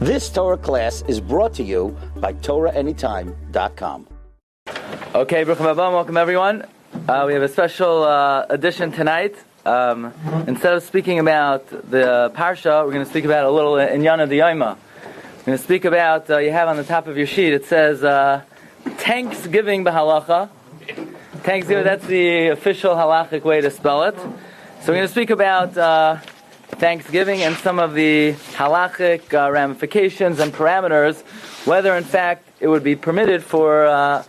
This Torah class is brought to you by TorahAnytime.com. Okay, Baruch Haba, welcome everyone. We have a special edition tonight. Instead of speaking about the Parsha, we're going to speak about a little Inyan of the Yoma. We're going to speak about, you have on the top of your sheet, it says, Thanksgiving b'halacha. Thanksgiving, that's the official halachic way to spell it. So we're going to speak about Thanksgiving and some of the halachic ramifications and parameters, whether in fact it would be permitted for a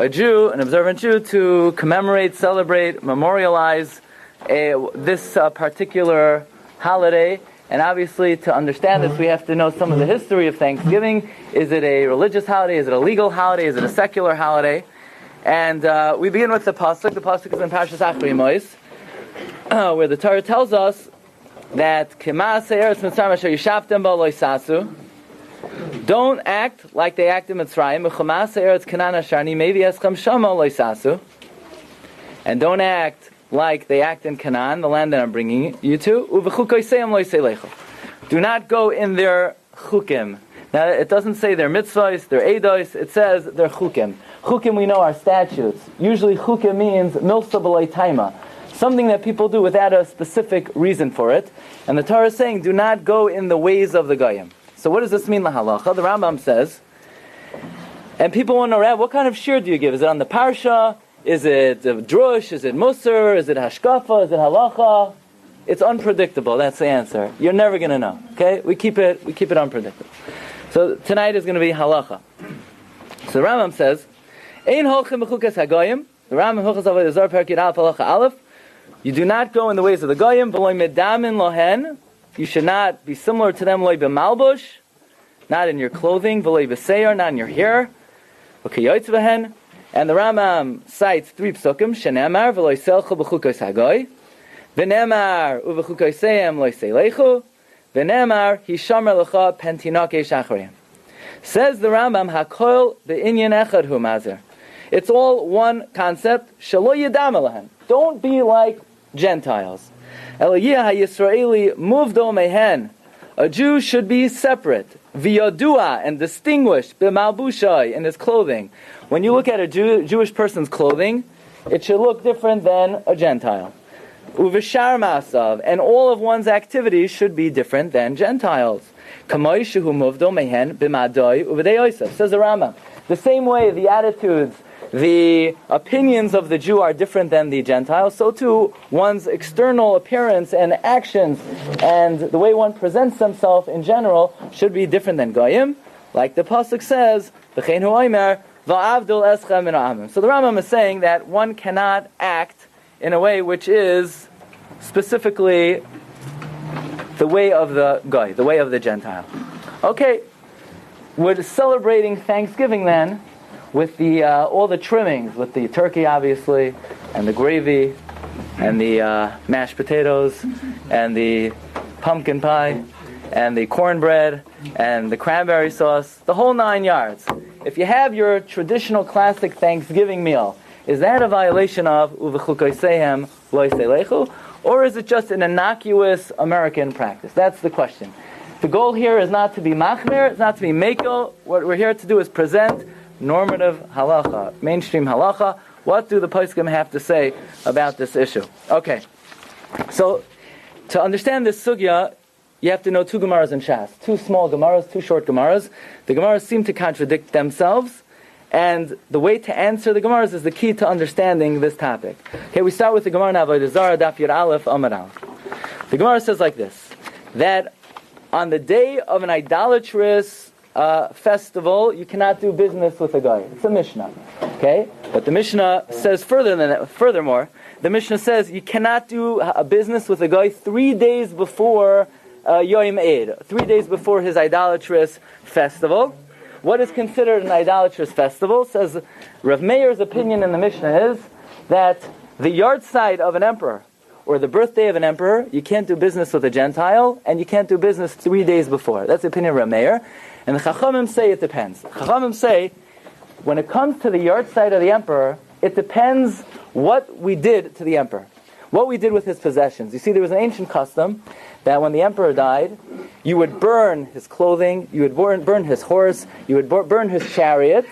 Jew, an observant Jew, to commemorate, celebrate, memorialize this particular holiday. And obviously, to understand this, we have to know some of the history of Thanksgiving. Is it a religious holiday? Is it a legal holiday? Is it a secular holiday? And we begin with the pasuk. The pasuk is in Parsha Achrei Mos, where the Torah tells us that don't act like they act in Mitzrayim, and don't act like they act in Canaan, the land that I'm bringing you to. Do not go in their chukim. Now, it doesn't say their mitzvahs, their eidos, it says their chukim. Chukim, we know, are statutes. Usually chukim means milsa b'lei taima, something that people do without a specific reason for it. And the Torah is saying, do not go in the ways of the Goyim. So what does this mean, la halacha? The Rambam says, and people want to know, Rav, what kind of shiur do you give? Is it on the Parsha? Is it drush? Is it musar? Is it hashkafa? Is it halacha? It's unpredictable. That's the answer. You're never going to know. Okay? We keep it unpredictable. So tonight is going to be halacha. So the Rambam says, Ein holchem b'chukas hagoyim. The Rambam Hilchos Avodah Zarah Perek Yud Aleph Halacha Aleph. You do not go in the ways of the goyim. V'loy medamin lohen. You should not be similar to them. Loy b'malbush, not in your clothing. V'loy b'seir, not in your hair. V'kayotz v'hen. And the Rambam cites three psukim. Shenemar v'loy selcha b'chukos hagoy. V'nemar u'v'chukoseim loy seilechu. V'nemar hishamar lecha pentinake shachrim. Says the Rambam, Hakol be'inyan echad hu mazer. It's all one concept. Shelo yedam elahem. Don't be like Gentiles. Eliyah ha-Yisraeli muvdo mehen. A Jew should be separate. V'yodua, and distinguished. B'malbushai, in his clothing. When you look at a Jewish person's clothing, it should look different than a Gentile. Uvishar masav, and all of one's activities should be different than Gentiles. Kamoi shehu muvdo mehen b'madoi u'v'dei yosef. Says the Rambam. The same way the attitudes, the opinions of the Jew are different than the Gentile, so too one's external appearance and actions and the way one presents himself in general should be different than Goyim. Like the pasuk says, V'chein hu omer va'avdul eschem min ha'amim. So the Rambam is saying that one cannot act in a way which is specifically the way of the Goy, the way of the Gentile. Okay, we're celebrating Thanksgiving then with the all the trimmings, with the turkey obviously, and the gravy, and the mashed potatoes, and the pumpkin pie, and the cornbread, and the cranberry sauce, the whole 9 yards. If you have your traditional classic Thanksgiving meal, is that a violation of u'v'chukosehem lo yiselechu, or is it just an innocuous American practice? That's the question. The goal here is not to be machmir, it's not to be mekel. What we're here to do is present normative halacha, mainstream halacha. What do the poskim have to say about this issue? Okay, so to understand this sugya, you have to know two Gemaras in Shas. Two small Gemaras, two short Gemaras. The Gemaras seem to contradict themselves, and the way to answer the Gemaras is the key to understanding this topic. Okay, we start with the Gemara in Avodah Zarah, Daf Yud Aleph, Amud Aleph. The Gemara says like this, that on the day of an idolatrous festival, you cannot do business with a guy. It's a Mishnah. Okay? But the Mishnah says furthermore, the Mishnah says you cannot do a business with a guy 3 days before Yom Eid, 3 days before his idolatrous festival. What is considered an idolatrous festival? Says Rav Meir's opinion in the Mishnah is that the yahrzeit of an emperor, or the birthday of an emperor, you can't do business with a Gentile, and you can't do business 3 days before. That's the opinion of Rav Meir. And the Chachamim say it depends. Chachamim say, when it comes to the yahrzeit of the emperor, it depends what we did to the emperor. what we did with his possessions. You see, there was an ancient custom that when the emperor died, you would burn his clothing, you would burn his horse, you would burn his chariot.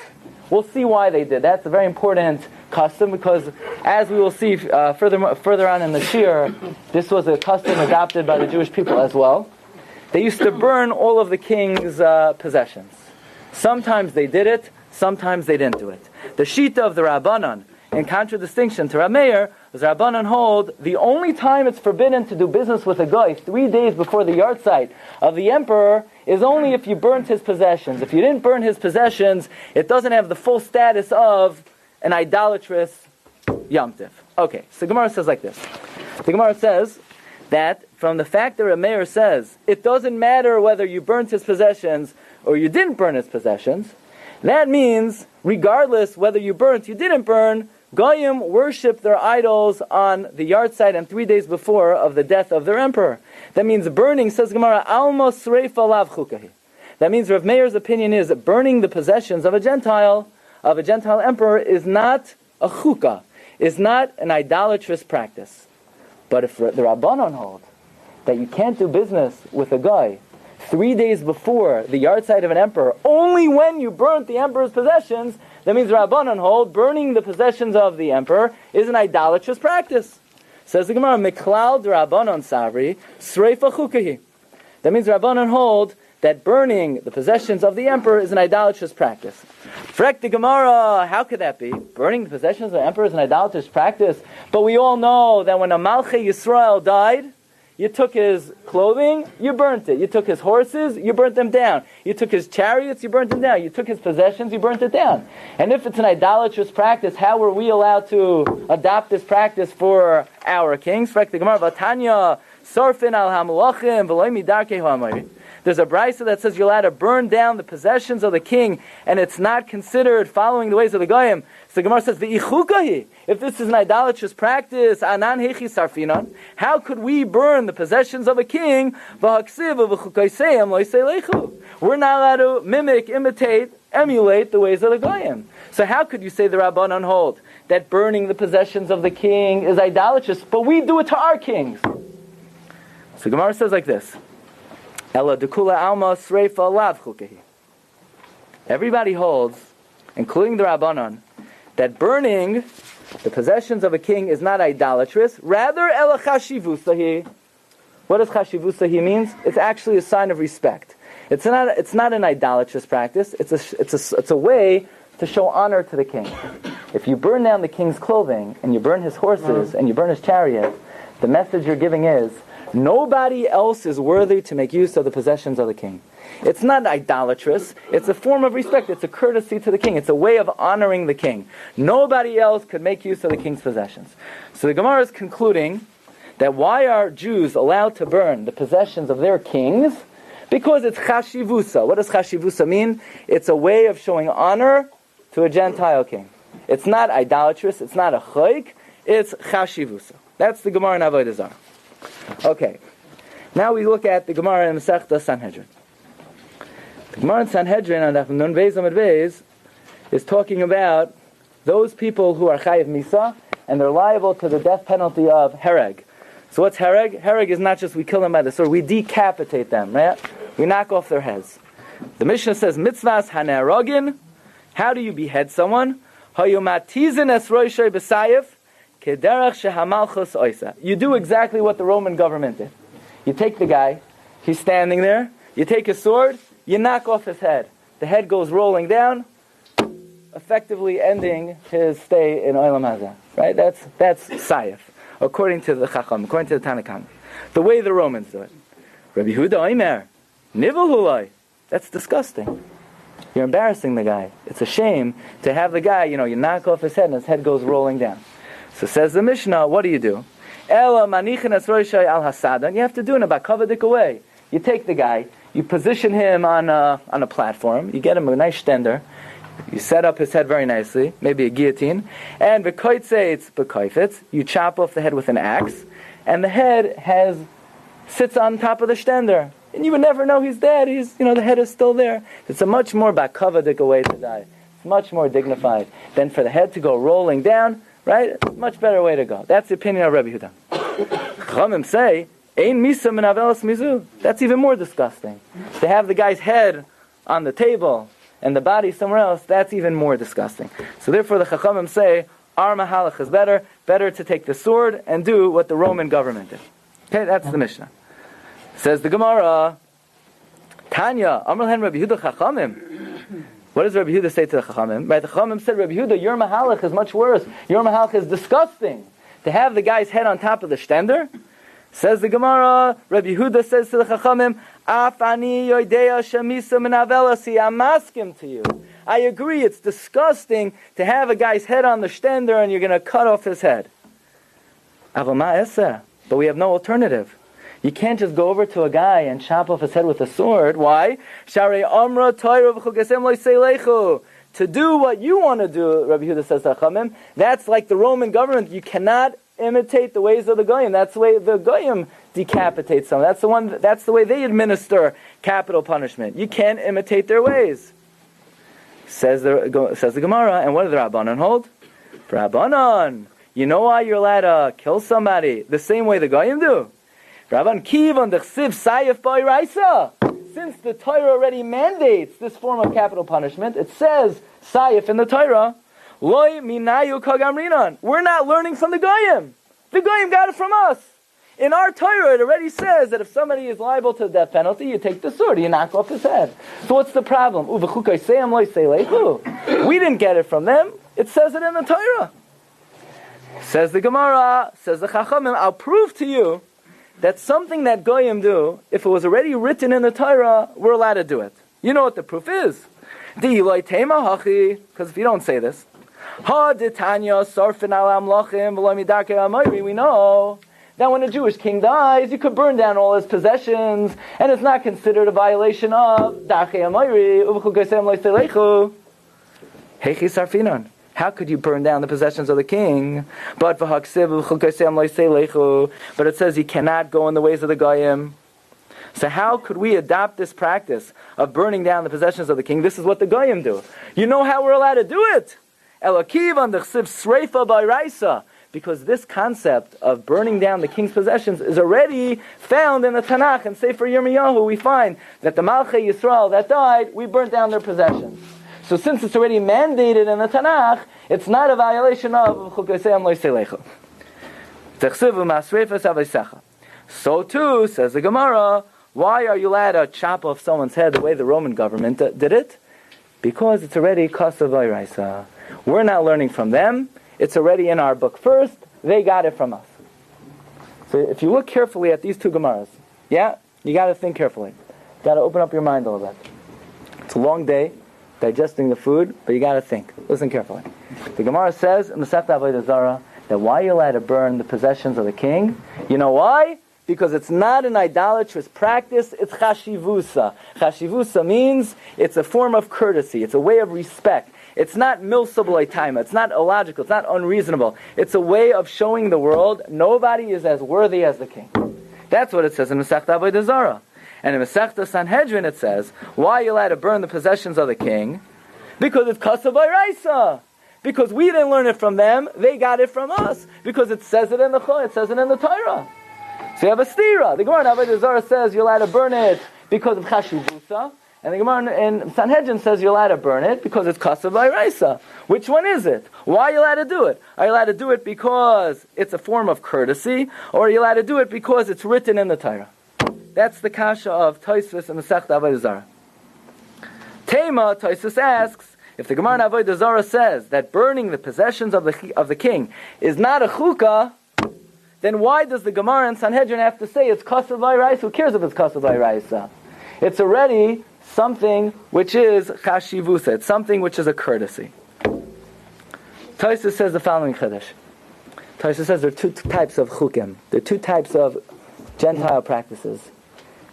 We'll see why they did that. It's a very important custom because, as we will see further on in the Shiur, this was a custom adopted by the Jewish people as well. They used to burn all of the king's possessions. Sometimes they did it, sometimes they didn't do it. The Shita of the Rabbanan, in contradistinction to Rav Meir, was Rabbanan hold the only time it's forbidden to do business with a guy 3 days before the yahrzeit of the emperor is only if you burnt his possessions. If you didn't burn his possessions, it doesn't have the full status of an idolatrous Yom Tiv. Okay, so Gemara says like this. The Gemara says that from the fact that Rav Meir says it doesn't matter whether you burnt his possessions or you didn't burn his possessions, that means regardless whether you burnt, you didn't burn, Goyim worship their idols on the yahrzeit and 3 days before of the death of their emperor. That means burning, says Gemara, alma sreifa lav chukahi. That means Rav Meir's opinion is that burning the possessions of a Gentile emperor is not a chukah, is not an idolatrous practice. But if the Rabbanon hold that you can't do business with a guy 3 days before the yahrzeit of an emperor, only when you burnt the emperor's possessions, that means Rabbanan hold burning the possessions of the emperor is an idolatrous practice. Says the Gemara, Miklal Rabbanan Savri Sreifa Chukahi. That means Rabbanan hold that burning the possessions of the emperor is an idolatrous practice. Frek the Gemara, how could that be? Burning the possessions of the emperor is an idolatrous practice. But we all know that when a Malchei Yisrael died, you took his clothing, you burnt it. You took his horses, you burnt them down. You took his chariots, you burnt them down. You took his possessions, you burnt it down. And if it's an idolatrous practice, how were we allowed to adopt this practice for our kings? There's a brisa that says you're allowed to burn down the possessions of the king, and it's not considered following the ways of the goyim. So the Gemara says, if this is an idolatrous practice, how could we burn the possessions of a king? We're not allowed to mimic, imitate, emulate the ways of the goyim. So how could you say the Rabbanan hold that burning the possessions of the king is idolatrous, but we do it to our kings? So Gemara says like this. Everybody holds, including the Rabbanon, that burning the possessions of a king is not idolatrous. Rather, ela chashivusahi. What does chashivusahi means? It's actually a sign of respect. It's not an idolatrous practice. It's a way to show honor to the king. If you burn down the king's clothing and you burn his horses and you burn his chariot, the message you're giving is nobody else is worthy to make use of the possessions of the king. It's not idolatrous. It's a form of respect. It's a courtesy to the king. It's a way of honoring the king. Nobody else could make use of the king's possessions. So the Gemara is concluding that why are Jews allowed to burn the possessions of their kings? Because it's chashivusa. What does chashivusa mean? It's a way of showing honor to a Gentile king. It's not idolatrous. It's not a chayk. It's chashivusa. That's the Gemara in Avodah Zarah. Okay. Now we look at the Gemara in Masechta Sanhedrin. The Gemara in Sanhedrin on Daf Nun Beis Amud Beis is talking about those people who are chayiv misa and they're liable to the death penalty of hereg. So what's hereg? Hereg is not just we kill them by the sword, we decapitate them, right? We knock off their heads. The Mishnah says mitzvahs hanerogin. How do you behead someone? Hayumatizin es roishay b'sayif kederach shehamalchus oisa. You do exactly what the Roman government did. You take the guy, he's standing there, you take his sword, you knock off his head. The head goes rolling down, effectively ending his stay in Olam Hazeh. Right? That's Sayef, according to the Chacham, according to the Tanakhama. The way the Romans do it. Rabbi Huda Omer, Nivel Hulai. That's disgusting. You're embarrassing the guy. It's a shame to have the guy, you knock off his head and his head goes rolling down. So says the Mishnah, what do you do? Ela manichin es roishay al hasadan. You have to do it in a bakavadik way. You take the guy, you position him on a platform, you get him a nice stender, you set up his head very nicely, maybe a guillotine, and v'koitzeitz b'koifetz, you chop off the head with an axe, and the head sits on top of the stender. And you would never know he's dead, the head is still there. It's a much more bakavadik way to die. It's much more dignified than for the head to go rolling down, right? Much better way to go. That's the opinion of Rabbi Huda. Chachamim say, Ein misa min avelas mizu. That's even more disgusting. To have the guy's head on the table and the body somewhere else, that's even more disgusting. So therefore the Chachamim say, our mahalach is better to take the sword and do what the Roman government did. Okay, that's the Mishnah. Says the Gemara, Tanya, Amar Len Rabbi Yehuda Chachamim. What does Rabbi Yehuda say to the Chachamim? Right, the Chachamim said, Rabbi Yehuda, your mahalach is much worse. Your mahalach is disgusting. To have the guy's head on top of the stender. Says the Gemara, Rabbi Yehuda says to the Chachamim, Afani yoidea shamisa min avelasi, I'm asking to you. I agree, it's disgusting to have a guy's head on the stender and you're going to cut off his head. But we have no alternative. You can't just go over to a guy and chop off his head with a sword. Why? To do what you want to do, Rabbi Yehuda says to Chachamim, that's like the Roman government. You cannot imitate the ways of the Goyim. That's the way the Goyim decapitate someone. That's the way they administer capital punishment. You can't imitate their ways. Says the Gemara, and what do the Rabbanan hold? For Rabbanan, you know why you're allowed to kill somebody the same way the Goyim do? Rabban Kivan dechsiv sayif ba'iraisa. Since the Torah already mandates this form of capital punishment, it says sayif in the Torah. Loi minayu kagamrinan. We're not learning from the Goyim. The Goyim got it from us. In our Torah, it already says that if somebody is liable to the death penalty, you take the sword, you knock off his head. So what's the problem? We didn't get it from them. It says it in the Torah. Says the Gemara, says the Chachamim, I'll prove to you that something that Goyim do, if it was already written in the Torah, we're allowed to do it. You know what the proof is? Because if you don't say this, we know that when a Jewish king dies, you could burn down all his possessions, and it's not considered a violation of Darchei Amayri. How could you burn down the possessions of the king? But it says you cannot go in the ways of the Goyim. So how could we adopt this practice of burning down the possessions of the king? This is what the Goyim do. You know how we're allowed to do it? Because this concept of burning down the king's possessions is already found in the Tanakh and Sefer Yirmiyahu. We find that the Malchei Yisrael that died, we burnt down their possessions. So since it's already mandated in the Tanakh, it's not a violation of Chukosei Amloi Seilecha. So too, says the Gemara, why are you allowed to chop off someone's head the way the Roman government did it? Because it's already Kasav Vayraisa. We're not learning from them. It's already in our book first. They got it from us. So if you look carefully at these two Gemaras, you got to think carefully. You got to open up your mind a little bit. It's a long day, digesting the food, but you got to think. Listen carefully. The Gemara says in the Masechta Avodah Zarah that why you're allowed to burn the possessions of the king? You know why? Because it's not an idolatrous practice, it's chashivusa. Chashivusa means it's a form of courtesy, it's a way of respect. It's not milsabulay taima, it's not illogical, it's not unreasonable. It's a way of showing the world nobody is as worthy as the king. That's what it says in Masechta Avodah Zarah. And in Masechta Sanhedrin it says, why are you allowed to burn the possessions of the king? Because it's kasav v'raisa. Because we didn't learn it from them, they got it from us. Because it says it in the Torah, it says it in the Torah. So you have a stira. The Gemara in Avodah Zarah says you're allowed to burn it because of chashivusa. And the Gemara in Sanhedrin says you're allowed to burn it because it's kasav v'raisa. Which one is it? Why are you allowed to do it? Are you allowed to do it because it's a form of courtesy? Or are you allowed to do it because it's written in the Torah? That's the kasha of Tosfos in the Masechta Avodah Zarah. Tema, Tosfos asks, if the Gemara in Avodah Zarah says that burning the possessions of the king is not a chukah, then why does the Gemara in Sanhedrin have to say it's kasav v'raisa? Who cares if it's kasav v'raisa? It's already something which is chashivusa. It's something which is a courtesy. Tosfos says the following chiddush. Tosfos says there are two types of chukim. There are two types of Gentile practices.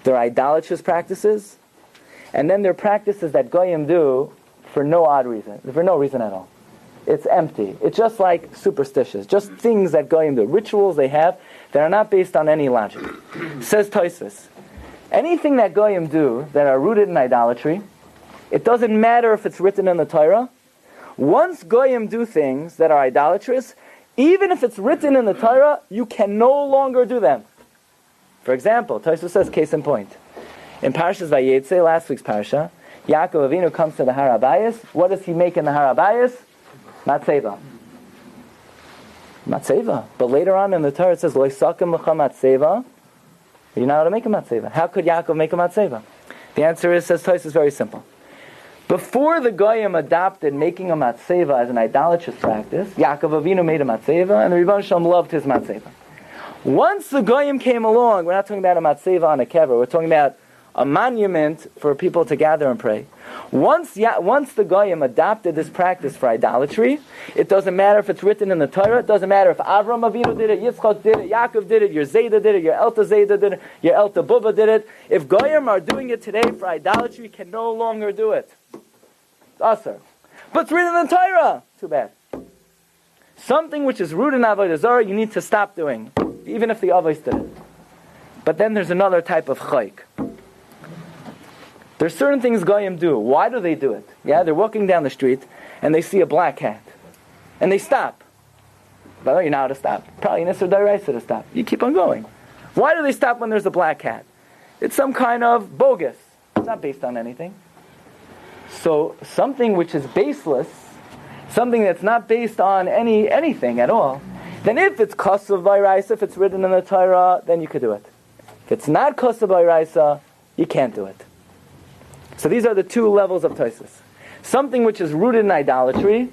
There are idolatrous practices, and then there are practices that Goyim do for no odd reason, for no reason at all. It's empty. It's just like superstitious, just things that Goyim do, rituals they have that are not based on any logic. Says Tosfos, anything that Goyim do that are rooted in idolatry, it doesn't matter if it's written in the Torah. Once Goyim do things that are idolatrous, Even if it's written in the Torah, you can no longer do them. For example, Tosfos says, case in point. In Parshas Vayetze, last week's Parsha, Yaakov Avinu comes to the Har HaBayis. What does he make in the Har HaBayis? Matzeva. Matzeva. But later on in the Torah it says, Lo yisakem lecha matzeva. You're not allowed to make a matzeva. How could Yaakov make a matzeva? The answer is, says Tosfos, is very simple. Before the Goyim adopted making a matzeva as an idolatrous practice, Yaakov Avinu made a matzeva, and the Rebbeinu Shalom loved his matzeva. Once the Goyim came along, we're not talking about a matzeva on a kever, we're talking about a monument for people to gather and pray. Once the Goyim adopted this practice for idolatry, it doesn't matter if it's written in the Torah, it doesn't matter if Avram Avinu did it, Yitzchak did it, Yaakov did it, your Zayda did it, your Elta Zayda did it, your Elta Bubba did it. If Goyim are doing it today for idolatry, you can no longer do it. It's usher. But it's written in the Torah. Too bad. Something which is rooted in Avodah Zarah, you need to stop doing, even if the Avos did it. But then there's another type of chayk. There's certain things Goyim do. Why do they do it? Yeah, they're walking down the street and they see a black cat. And they stop. By the way, you know how to stop. Probably Nisr D'Oraisa to stop. You keep on going. Why do they stop when there's a black cat? It's some kind of bogus. It's not based on anything. So something which is baseless, something that's not based on anything at all, then if it's Kosav D'Oraisa, if it's written in the Torah, then you could do it. If it's not Kosav D'Oraisa, you can't do it. So these are the two levels of Tosfos. Something which is rooted in idolatry,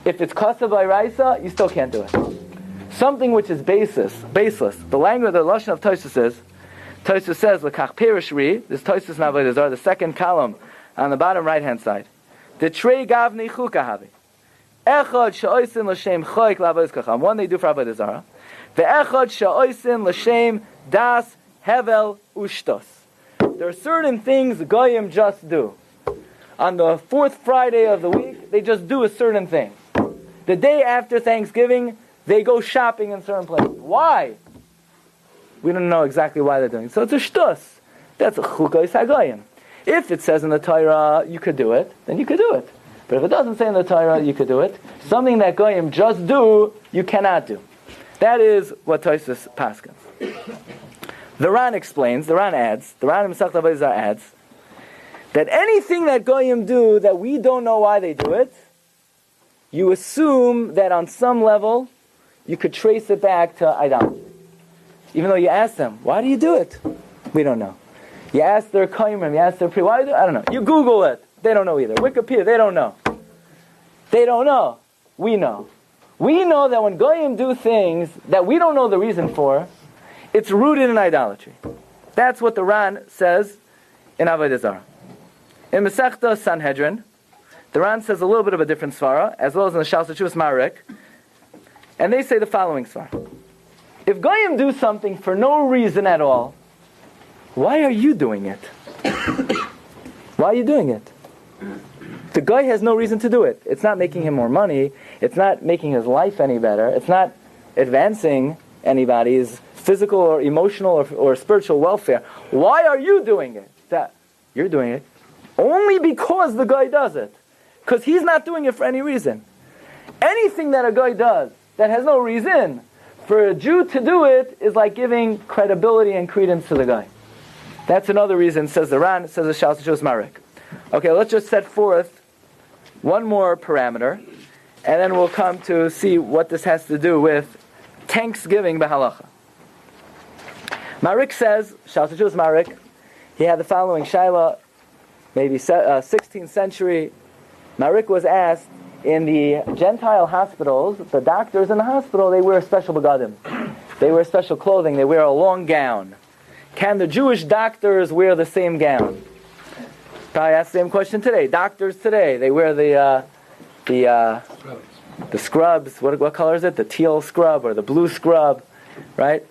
if it's Kosav D'Oraisa, you still can't do it. Something which is baseless. The language, the lashon of Tosfos is, Tosfos says, L'kach Perish Ri, this Tosfos in Avodah Zarah, the second column on the bottom right-hand side. The Trei Gavni Chuka Havi. Echad Sha'oisin L'Shem Choik L'Avodas Kacham. One they do for Avodah Zarah. The Echad Sha'oisin L'Shem Das Hevel Ushtos. There are certain things Goyim just do. On the fourth Friday of the week, they just do a certain thing. The day after Thanksgiving, they go shopping in certain places. Why? We don't know exactly why they're doing it. So it's a shtus. That's a chukos hagoyim. If it says in the Torah you could do it, then you could do it. But if it doesn't say in the Torah you could do it, something that Goyim just do, you cannot do. That is what Tosfos paskins. The Ran explains, the Ran adds, the Ran in Masechet Avodah Zarah adds, that anything that Goyim do that we don't know why they do it, you assume that on some level you could trace it back to idolatry. Even though you ask them, why do you do it? We don't know. You ask their Kaimrim, you ask their Pri, why do you do it? I don't know. You Google it. They don't know either. Wikipedia, they don't know. They don't know. We know. We know that when Goyim do things that we don't know the reason for, it's rooted in idolatry. That's what the Ran says in Avodah Zarah. In Masechta Sanhedrin, the Ran says a little bit of a different svara, as well as in the Shal Shechus Marik, and they say the following svara. If Goyim do something for no reason at all, why are you doing it? Why are you doing it? The guy has no reason to do it. It's not making him more money. It's not making his life any better. It's not advancing anybody's physical or emotional or spiritual welfare. Why are you doing it? That you're doing it only because the guy does it. Because he's not doing it for any reason. Anything that a guy does that has no reason, for a Jew to do it is like giving credibility and credence to the guy. That's another reason, says the Ran, says the Shal Shechus Marik. Okay, let's just set forth one more parameter, and then we'll come to see what this has to do with thanksgiving b'halacha. Marik says, Shal Shechus Marik, he had the following shaila, maybe 16th century. Marik was asked, in the Gentile hospitals, the doctors in the hospital, they wear special begadim. They wear special clothing. They wear a long gown. Can the Jewish doctors wear the same gown? Probably ask the same question today. Doctors today, they wear the scrubs. What color is it? The teal scrub or the blue scrub, right?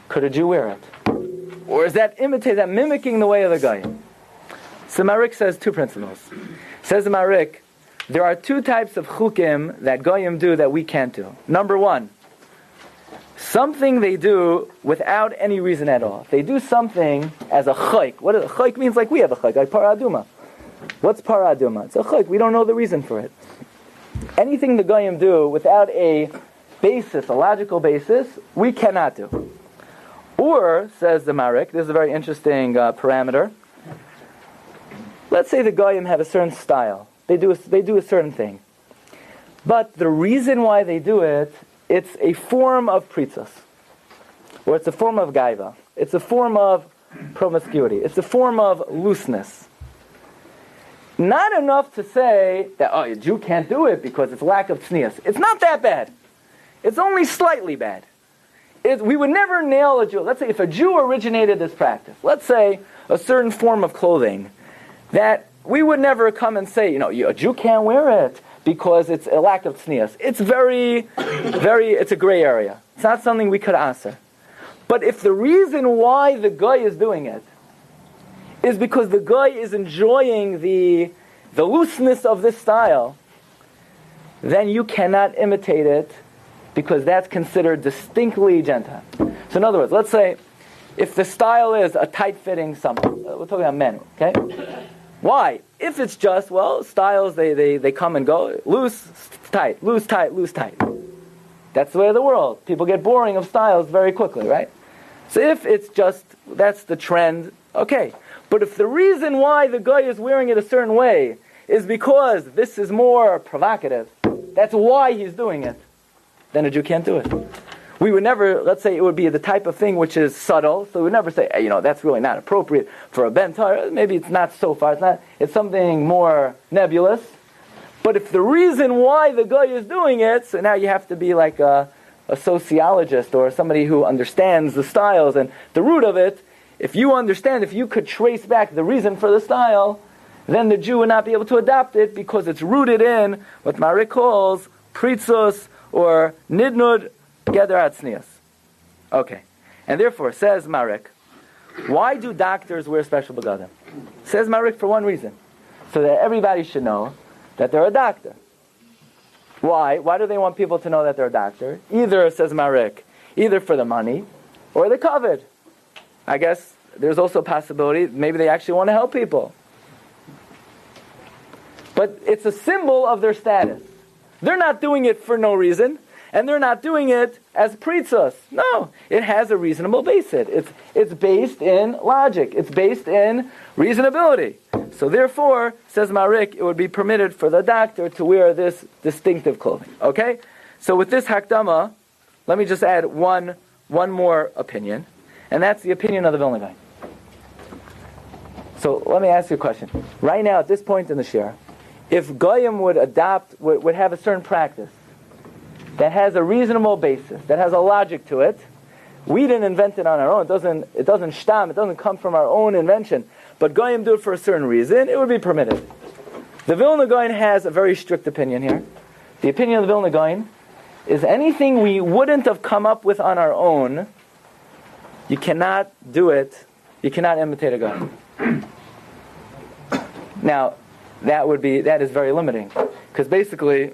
Could a Jew wear it? Or is that mimicking the way of the guy? So Marik says two principles. Says the Marik, there are two types of chukim that goyim do that we can't do. Number one, something they do without any reason at all. They do something as a chayk. What a chayk means, like we have a chayk, like paraduma. What's paraduma? It's a chayk. We don't know the reason for it. Anything the Goyim do without a basis, a logical basis, we cannot do. Or, says the Marik, this is a very interesting parameter. Let's say the Goyim have a certain style. They do a certain thing. But the reason why they do it, it's a form of pritzos. Or it's a form of gaiva. It's a form of promiscuity. It's a form of looseness. Not enough to say that, a Jew can't do it because it's lack of tznius. It's not that bad. It's only slightly bad. We would never nail a Jew. Let's say if a Jew originated this practice, let's say a certain form of clothing, that we would never come and say, a Jew can't wear it because it's a lack of tznius. It's it's a gray area. It's not something we could answer. But if the reason why the guy is doing it is because the guy is enjoying the looseness of this style, then you cannot imitate it because that's considered distinctly Gentile. So in other words, let's say if the style is a tight-fitting something, we're talking about men, okay? Why? If it's just, styles, they come and go, loose, tight, loose, tight, loose, tight. That's the way of the world. People get boring of styles very quickly, right? So if it's just, that's the trend, okay. But if the reason why the guy is wearing it a certain way is because this is more provocative, that's why he's doing it, then a Jew can't do it. We would never, let's say it would be the type of thing which is subtle, so we would never say, that's really not appropriate for a ben Torah. Maybe it's not so far, it's something more nebulous. But if the reason why the guy is doing it, so now you have to be like a sociologist or somebody who understands the styles and the root of it. If you could trace back the reason for the style, then the Jew would not be able to adopt it because it's rooted in what Marik calls pritzos or nidnud geder atznius. Okay. And therefore, says Marik, why do doctors wear special begadim? Says Marik for one reason. So that everybody should know that they're a doctor. Why? Why do they want people to know that they're a doctor? Either, says Marik, either for the money or the covet. I guess there's also a possibility maybe they actually want to help people. But it's a symbol of their status. They're not doing it for no reason, and they're not doing it as pritzos. No, it has a reasonable basis. It's based in logic. It's based in reasonability. So therefore, says Marik, it would be permitted for the doctor to wear this distinctive clothing. Okay? So with this hakdama, let me just add one more opinion, and that's the opinion of the Vilna Gaon. So let me ask you a question. Right now, at this point in the Shiur, if Goyim would have a certain practice that has a reasonable basis, that has a logic to it, we didn't invent it on our own. It doesn't come from our own invention. But Goyim do it for a certain reason, it would be permitted. The Vilna Gaon has a very strict opinion here. The opinion of the Vilna Gaon is anything we wouldn't have come up with on our own, you cannot do it, you cannot imitate a Goyim. Now, that is very limiting. Because basically,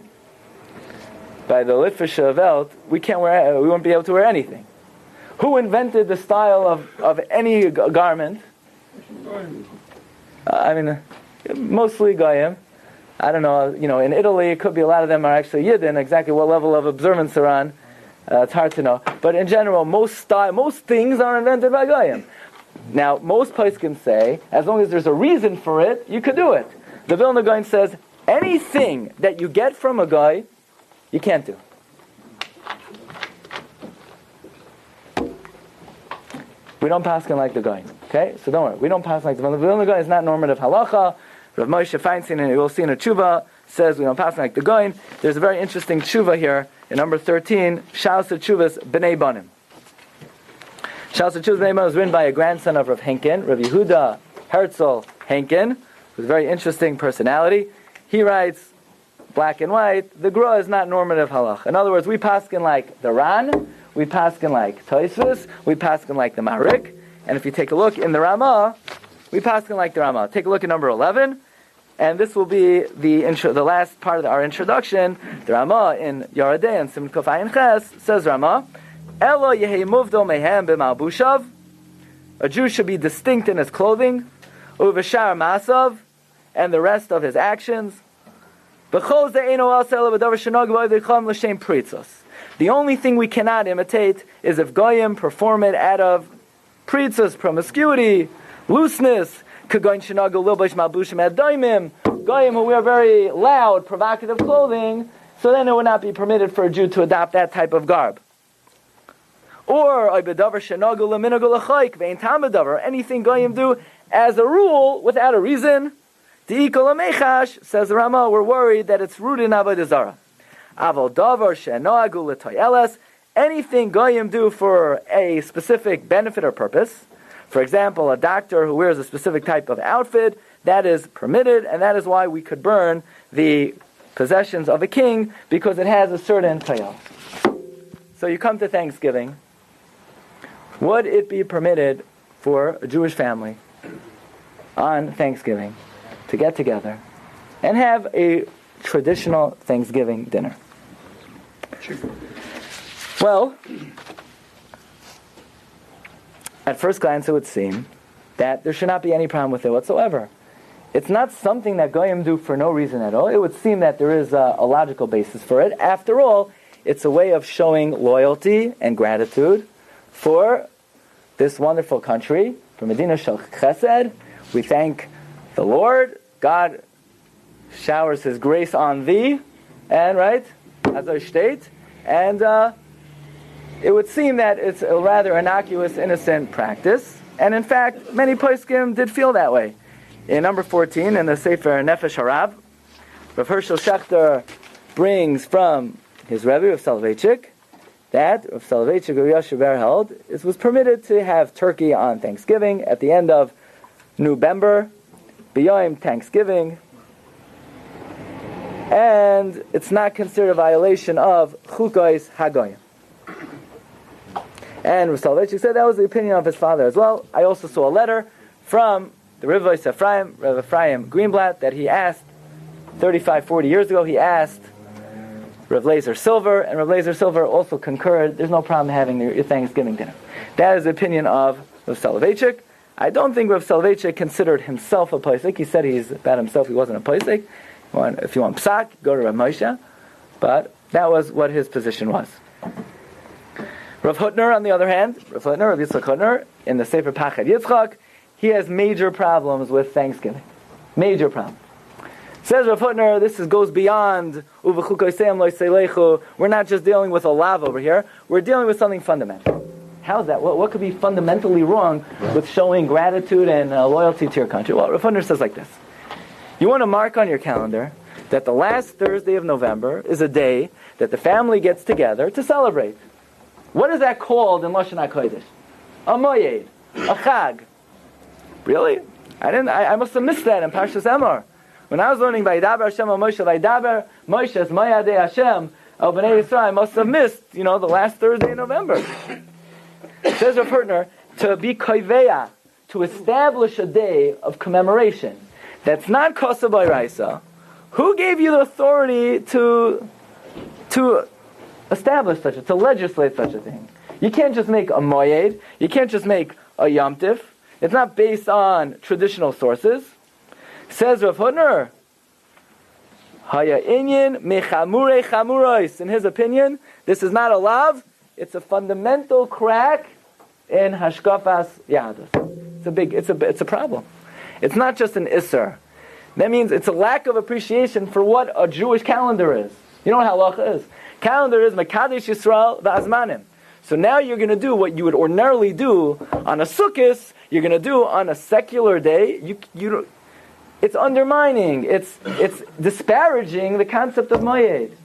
by the Litvische Welt, we won't be able to wear anything. Who invented the style of any garment? Mostly Goyim. I don't know, in Italy, it could be a lot of them are actually Yidden. Exactly what level of observance they're on, it's hard to know. But in general, most things are invented by Goyim. Now, most poskim say, as long as there's a reason for it, you could do it. The Vilna Gaon says, anything that you get from a guy, you can't do. We don't paskin like the Gaon. Okay? So don't worry. We don't paskin like the Vilna Gaon. The Vilna Gaon is not normative halacha. Rav Moshe Feinstein, and you will see in a tshuva, says we don't paskin like the Gaon. There's a very interesting tshuva here in number 13, Shaus Tshuvas B'nei Banim. Shaus Tshuvas B'nei Banim was written by a grandson of Rav Henkin, Rav Yehuda Herzl Henkin, who's a very interesting personality. He writes, black and white, the Gra is not normative halach. In other words, we paskin like the Ran, we paskin like Tosfos, we paskin like the Marik, and if you take a look in the Ramah, we paskin like the Ramah. Take a look at number 11, and this will be the last part of our introduction. The Ramah in Yaradeh and Simon Kuf Ayin Ches says Ramah, Elo yehei muvdol mehem b'malbushav, a Jew should be distinct in his clothing, uveshar masav, and the rest of his actions, The only thing we cannot imitate is if goyim perform it out of pritzos, promiscuity, looseness, goyim who wear very loud, provocative clothing, so then it would not be permitted for a Jew to adopt that type of garb. Or anything goyim do as a rule without a reason. Says the Rama, we're worried that it's rooted in avodah zarah. Anything goyim do for a specific benefit or purpose. For example, a doctor who wears a specific type of outfit, that is permitted, and that is why we could burn the possessions of a king, because it has a certain tayel. So you come to Thanksgiving. Would it be permitted for a Jewish family on Thanksgiving to get together and have a traditional Thanksgiving dinner? Sure. Well, at first glance it would seem that there should not be any problem with it whatsoever. It's not something that goyim do for no reason at all. It would seem that there is a logical basis for it. After all, it's a way of showing loyalty and gratitude for this wonderful country, for Medina Shel Chesed. We thank the Lord. God showers His grace on thee, and right, as I state, and it would seem that it's a rather innocuous, innocent practice. And in fact, many poskim did feel that way. In number 14, in the Sefer Nefesh Harav, Rav Hershel Schachter brings from his Rebbe, Rav Soloveitchik, that Rav Soloveitchik of Yashaber held it was permitted to have turkey on Thanksgiving at the end of November, b'yom Thanksgiving, and it's not considered a violation of Chukos Hagoyim. And Rav Soloveitchik said that was the opinion of his father as well. I also saw a letter from the Rav Ephraim Greenblatt, that he asked 35, 40 years ago, he asked Rav Lazer Silver, and Rav Lazer Silver also concurred, there's no problem having your Thanksgiving dinner. That is the opinion of Rav Soloveitchik. I don't think Rav Soloveitchik considered himself a posek. He said he's about himself, he wasn't a posek. If you want psak, go to Rav Moshe. But that was what his position was. Rav Hutner, on the other hand, Rav Yitzchak Hutner, in the Sefer Pachad Yitzchak, he has major problems with Thanksgiving. Major problem. Says Rav Hutner, this goes beyond we're not just dealing with a lav over here, we're dealing with something fundamental. How's that? What could be fundamentally wrong with showing gratitude and loyalty to your country? Well, Rav Hutner says like this. You want to mark on your calendar that the last Thursday of November is a day that the family gets together to celebrate. What is that called in Lashon HaKodesh? A moyed, a chag. Really? I must have missed that in Parsha Emor. When I was learning Vayidaber Hashem al Moshe, Vayidaber Moshe Mayadei Hashem al Bnei Yisrael, I must have missed, the last Thursday in November. Says Rav Hutner, to be koiveya, to establish a day of commemoration that's not kosa b'iraisa. Who gave you the authority to establish such to legislate such a thing? You can't just make a moyed. You can't just make a yom tif. It's not based on traditional sources. Says Rav Hutner, Haya inyan mechamurei chamuros. In his opinion, this is not a lav. It's a fundamental crack in hashkafas yadus. It's a problem. It's not just an isser. That means it's a lack of appreciation for what a Jewish calendar is. You know what halacha is? Calendar is Mekadesh Yisrael v'azmanim. So now you're going to do what you would ordinarily do on a sukkos. You're going to do on a secular day. It's undermining. It's disparaging the concept of moyed.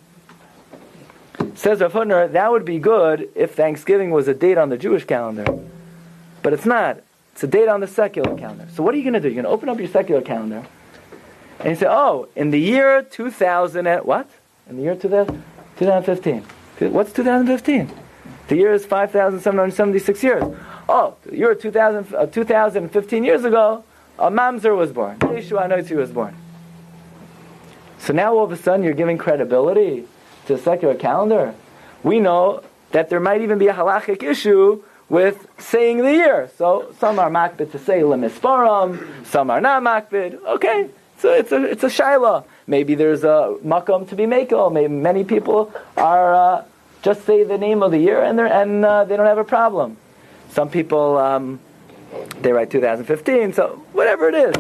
Says Rav Hutner, that would be good if Thanksgiving was a date on the Jewish calendar, but it's not. It's a date on the secular calendar. So what are you going to do? You're going to open up your secular calendar, and you say, "Oh, in the year 2000 and what? In the year 2015. What's 2015? The year is 5,776 years. Oh, the year 2015 years ago, a mamzer was born. Yeshua HaNotzi was born. So now all of a sudden you're giving credibility to the secular calendar. We know that there might even be a halachic issue with saying the year. So some are makbid to say lemisparam, some are not makbid. Okay, So it's a shaila. Maybe there's a makom to be makel. Maybe many people are just say the name of the year and they don't have a problem. Some people they write 2015. So whatever it is.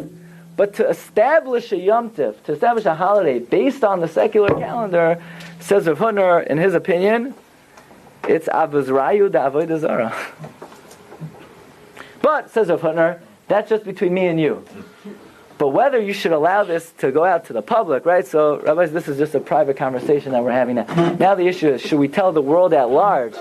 But to establish a Yom Tiv, to establish a holiday based on the secular calendar, says Rav Hutner, in his opinion, it's Avuzrayu da Avodah Zarah. But, says Rav Hutner, that's just between me and you. But whether you should allow this to go out to the public, right? So, rabbis, this is just a private conversation that we're having now. Now the issue is, should we tell the world at large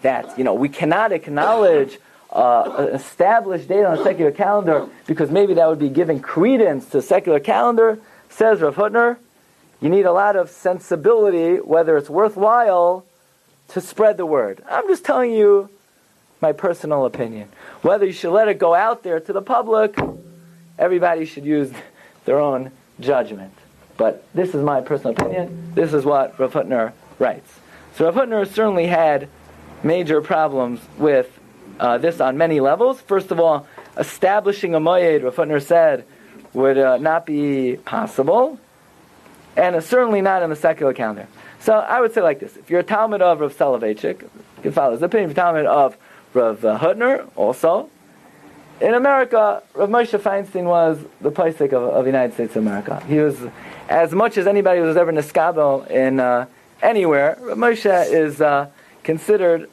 that, we cannot acknowledge an established date on a secular calendar because maybe that would be giving credence to the secular calendar? Says Rav Hutner, you need a lot of sensibility, whether it's worthwhile, to spread the word. I'm just telling you my personal opinion. Whether you should let it go out there to the public, everybody should use their own judgment. But this is my personal opinion. This is what Rav Hutner writes. So Rav Hutner certainly had major problems with this on many levels. First of all, establishing a moed, Rav Hutner said, would not be possible, and certainly not in the secular calendar. So I would say like this: if you're a Talmud of Rav Soloveitchik, you can follow his opinion. If you're a Talmud of Rav Hutner, also. In America, Rav Moshe Feinstein was the Paisik of the United States of America. He was, as much as anybody was ever niskabel in anywhere, Rav Moshe is considered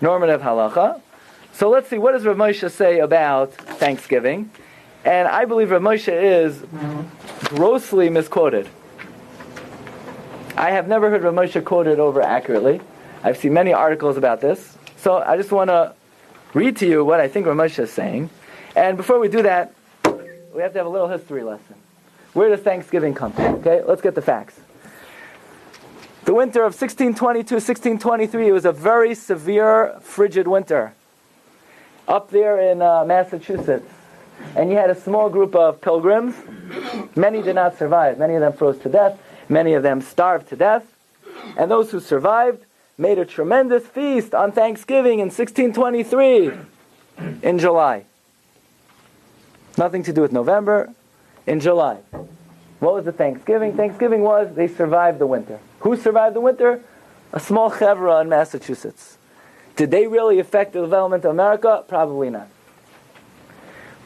normative halacha. So let's see, what does Rav Moshe say about Thanksgiving? And I believe Rav Moshe is grossly misquoted. I have never heard Rav Moshe quoted over accurately. I've seen many articles about this. So I just want to read to you what I think Rav Moshe is saying. And before we do that, we have to have a little history lesson. Where does Thanksgiving come from? Okay, let's get the facts. The winter of 1622, 1623, it was a very severe, frigid winter up there in Massachusetts. And you had a small group of pilgrims. Many did not survive. Many of them froze to death. Many of them starved to death. And those who survived made a tremendous feast on Thanksgiving in 1623 in July. Nothing to do with November, in July. What was the Thanksgiving? Thanksgiving was they survived the winter. Who survived the winter? A small chevra in Massachusetts. Did they really affect the development of America? Probably not.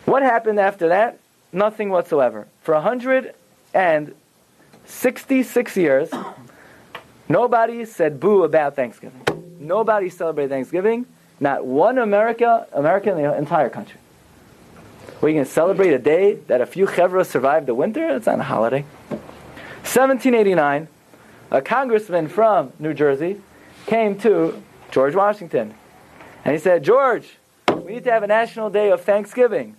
What happened after that? Nothing whatsoever. For 166 years, nobody said boo about Thanksgiving. Nobody celebrated Thanksgiving. Not one American in the entire country. We're going to celebrate a day that a few chevra survived the winter? It's not a holiday. 1789, a congressman from New Jersey came to George Washington. And he said, George, we need to have a national day of Thanksgiving.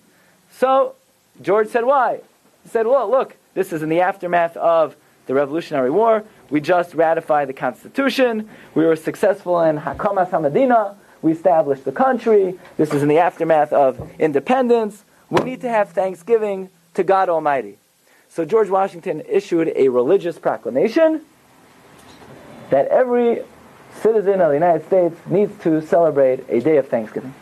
So George said, why? He said, well, look, this is in the aftermath of the Revolutionary War. We just ratified the Constitution. We were successful in Hakamas HaMedina. We established the country. This is in the aftermath of independence. We need to have Thanksgiving to God Almighty. So George Washington issued a religious proclamation that every citizen of the United States needs to celebrate a day of Thanksgiving.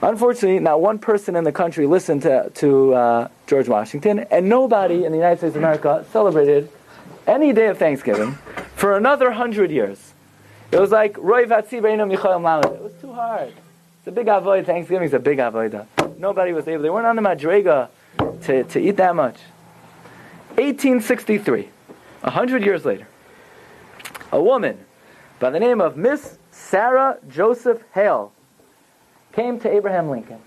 Unfortunately, not one person in the country listened to George Washington, and nobody in the United States of America celebrated any day of Thanksgiving for another 100 years. It was like, Roi Vatsi Beinu Michoyim Lamed. It was too hard. It's a big avoid. Thanksgiving is a big avodah. Nobody was able. They weren't on the madrega to eat that much. 1863, 100 years later, a woman by the name of Miss Sarah Joseph Hale came to Abraham Lincoln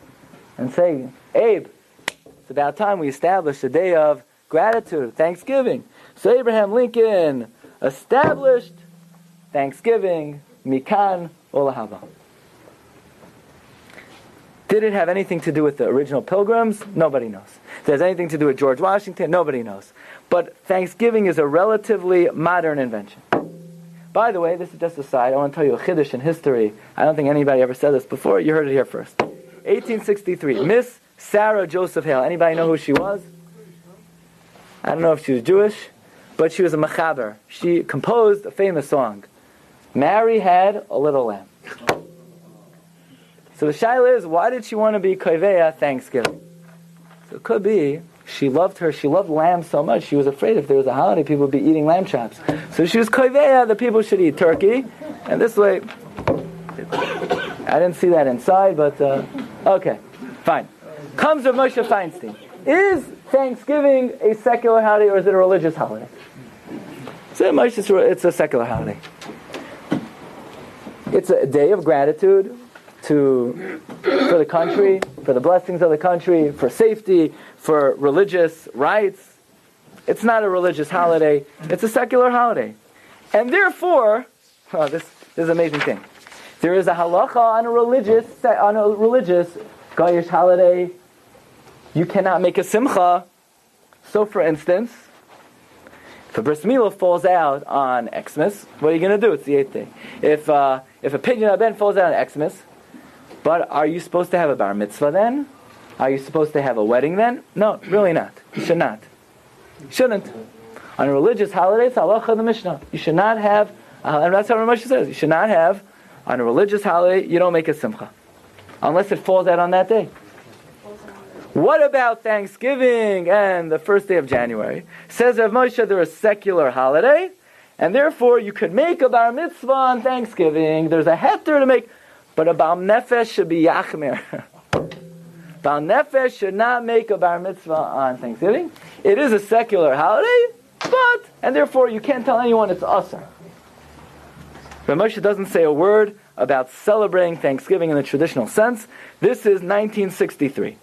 and said, Abe, it's about time we establish a day of gratitude, Thanksgiving. So Abraham Lincoln established Thanksgiving, Mikan Olahava. Did it have anything to do with the original pilgrims? Nobody knows. If it has anything to do with George Washington? Nobody knows. But Thanksgiving is a relatively modern invention. By the way, this is just a side. I want to tell you a chiddush in history. I don't think anybody ever said this before. You heard it here first. 1863. Miss Sarah Joseph Hale. Anybody know who she was? I don't know if she was Jewish, but she was a mechaber. She composed a famous song. Mary had a little lamb. So the shaila is, why did she want to be koveya Thanksgiving? So it could be She loved lamb so much, she was afraid if there was a holiday, people would be eating lamb chops. So she was koveya, the people should eat turkey. And this way, I didn't see that inside, but okay, fine. Comes Rav Moshe Feinstein. Is Thanksgiving a secular holiday or is it a religious holiday? So it's a secular holiday. It's a day of gratitude for the country, for the blessings of the country, for safety, for religious rights. It's not a religious holiday. It's a secular holiday. And therefore, this is an amazing thing. There is a halacha on a religious Goyish holiday. You cannot make a simcha. So, for instance, if a bris milah falls out on Xmas, what are you going to do? It's the 8th day. If a pidyon haben falls out on Xmas, but are you supposed to have a bar mitzvah then? Are you supposed to have a wedding then? No, really not. You should not. You shouldn't. On a religious holiday, it's halacha of the Mishnah. You should not have, and that's how Rav Moshe says, you should not have, on a religious holiday, you don't make a simcha. Unless it falls out on that day. What about Thanksgiving and the first day of January? Says Rav Moshe, they're a secular holiday, and therefore you could make a bar mitzvah on Thanksgiving. There's a heter to make, but a bar nefesh should be yachmer. Bar nefesh should not make a bar mitzvah on Thanksgiving. It is a secular holiday, and therefore you can't tell anyone it's asur. Rav Moshe doesn't say a word about celebrating Thanksgiving in the traditional sense. This is 1963.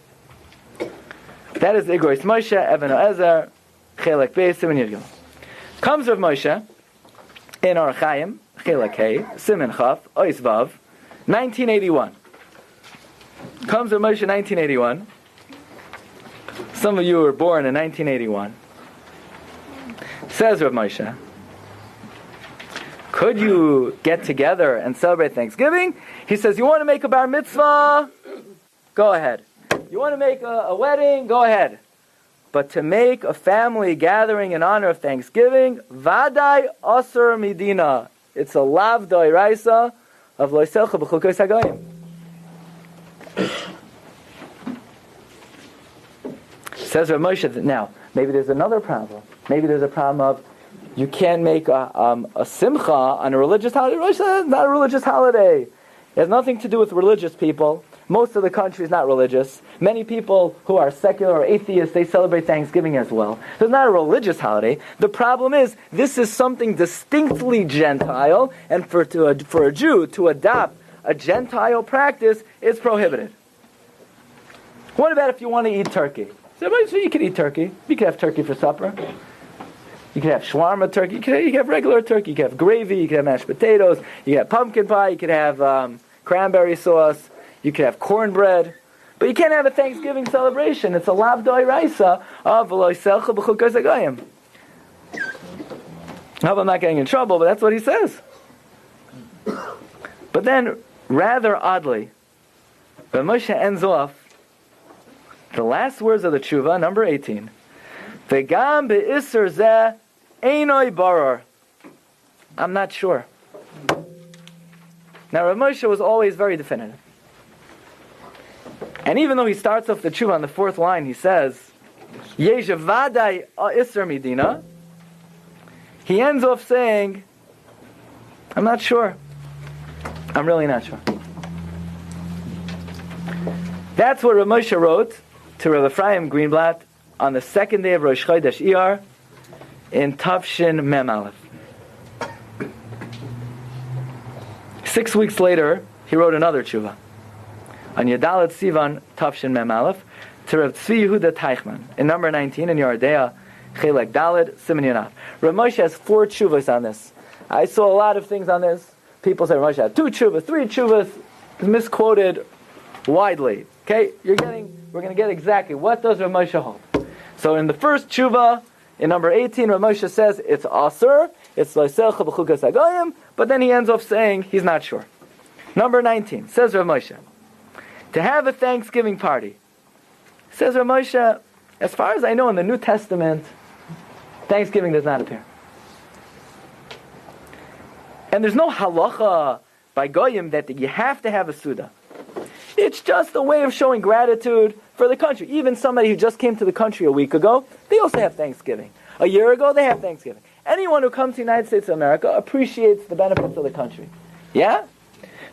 That is the Igros Moshe, Even Oezer, Chelek Beis, Siman Yud Gimel. Comes Rav Moshe in Or Chaim, Chelek Hey, Siman Chaf, Ois Vav, 1981. Comes Rav Moshe 1981. Some of you were born in 1981. Says Rav Moshe, could you get together and celebrate Thanksgiving? He says, you want to make a bar mitzvah? Go ahead. You want to make a wedding? Go ahead. But to make a family gathering in honor of Thanksgiving, vadai asur midina. It's a lav doiraisa of loiselcha b'chukos hagoyim. Says Rav Moshe, now, maybe there's another problem. Maybe there's a problem of you can't make a simcha on a religious holiday. Rosh Hashanah is not a religious holiday. It has nothing to do with religious people. Most of the country is not religious. Many people who are secular or atheists, they celebrate Thanksgiving as well. So it's not a religious holiday. The problem is, this is something distinctly Gentile, and for a Jew to adopt a Gentile practice is prohibited. What about if you want to eat turkey? So you can eat turkey. You can have turkey for supper. You can have shawarma turkey. You can have regular turkey. You can have gravy. You can have mashed potatoes. You can have pumpkin pie. You can have cranberry sauce. You can have cornbread. But you can't have a Thanksgiving celebration. It's a lav doiraisa of loiselcha b'chukos hagoyim. I hope I'm not getting in trouble, but that's what he says. But then, rather oddly, Rav Moshe ends off the last words of the tshuva, number 18. V'gam be'isur zeh einoi barar. I'm not sure. Now, Rav Moshe was always very definitive. And even though he starts off the tshuva on the 4th line, he says, Yesh vadai isur midina, he ends off saying, I'm not sure. I'm really not sure. That's what Rav Moshe wrote to Rav Ephraim Greenblatt on the 2nd day of Rosh Chodesh Iyar in Tafshin Mem Aleph. 6 weeks later, he wrote another tshuva on Yedalet Sivan Tafshin Mem Aleph to Rav Tzvi Yehuda Teichman in number 19 in Yardea Chelek Dalet Siman Yonav. Rav Moshe has 4 tshuvas on this. I saw a lot of things on this. People say Rav Moshe had 2 tshuvas, 3 tshuvas. It's misquoted widely. Okay, we're going to get exactly what does Rav Moshe hold. So in the first tshuva, in number 18, Rav Moshe says it's asur, it's loiselcha b'chukos hagoyim, but then he ends off saying he's not sure. Number 19, says Rav Moshe, to have a Thanksgiving party. Says Rav Moshe, as far as I know in the New Testament, Thanksgiving does not appear. And there's no halacha by goyim that you have to have a suda. It's just a way of showing gratitude for the country. Even somebody who just came to the country a week ago, they also have Thanksgiving. A year ago, they have Thanksgiving. Anyone who comes to the United States of America appreciates the benefits of the country. Yeah?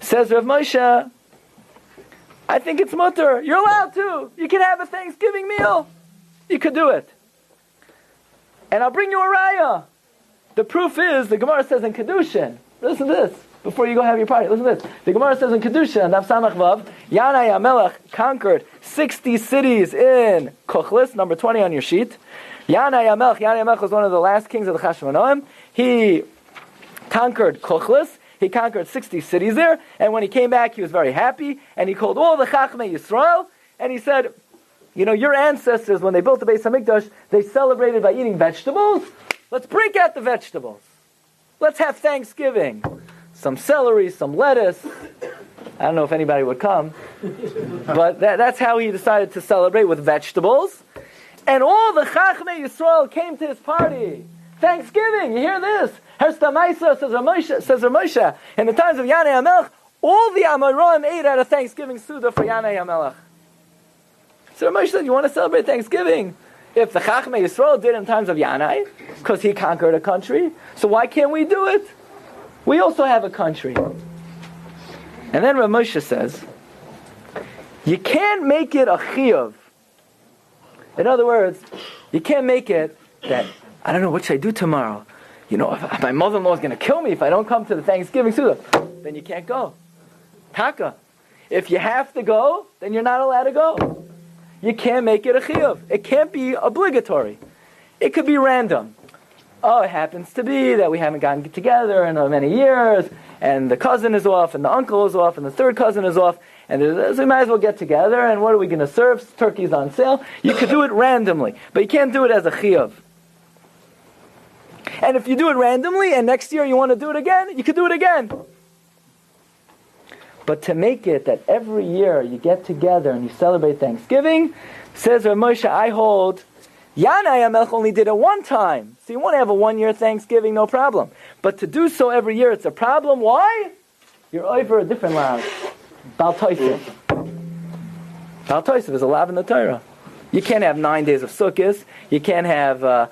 Says Rav Moshe, I think it's mutter. You're allowed to. You can have a Thanksgiving meal. You could do it. And I'll bring you a raya. The proof is, the Gemara says in Kedushin, listen to this, before you go have your party, listen to this. The Gemara says in Kedushin, Daf Samach Vav, Yanai HaMelech conquered 60 cities in Kochlis, number 20 on your sheet. Yanai HaMelech was one of the last kings of the Chashmonaim. He conquered Kochlis. He conquered 60 cities there. And when he came back, he was very happy. And he called all the Chachmei Yisrael. And he said, you know, your ancestors, when they built the Beis HaMikdash, they celebrated by eating vegetables. Let's break out the vegetables. Let's have Thanksgiving. Some celery, some lettuce. I don't know if anybody would come. But that's how he decided to celebrate, with vegetables. And all the Chachmei Yisrael came to his party. Thanksgiving, you hear this? Hersta Maisa, says Rav Moshe, in the times of Yanai HaMelech, all the Amoraim ate at a Thanksgiving Suda for Yanai HaMelech. So Rav Moshe said, you want to celebrate Thanksgiving? If the Chachmei Yisrael did in times of Yanai, because he conquered a country, so why can't we do it? We also have a country. And then Rav Moshe says, you can't make it a chiyuv. In other words, you can't make it that, I don't know, what should I do tomorrow? You know, if my mother-in-law is going to kill me if I don't come to the Thanksgiving Suda. Then you can't go. Taka. If you have to go, then you're not allowed to go. You can't make it a chiyuv. It can't be obligatory. It could be random. Oh, it happens to be that we haven't gotten together in many years, and the cousin is off, and the uncle is off, and the third cousin is off, and so we might as well get together, and what are we going to serve? Turkey's on sale. You could do it randomly, but you can't do it as a chiyuv. And if you do it randomly, and next year you want to do it again, you could do it again. But to make it that every year you get together and you celebrate Thanksgiving, says Rav Moshe, I hold, Yanai HaMelech only did it one time. So you want to have a one-year Thanksgiving, no problem. But to do so every year, it's a problem. Why? You're over a different law. Bal Tosef. Bal Tosef is a law in the Torah. You can't have 9 days of Sukkot. You can't have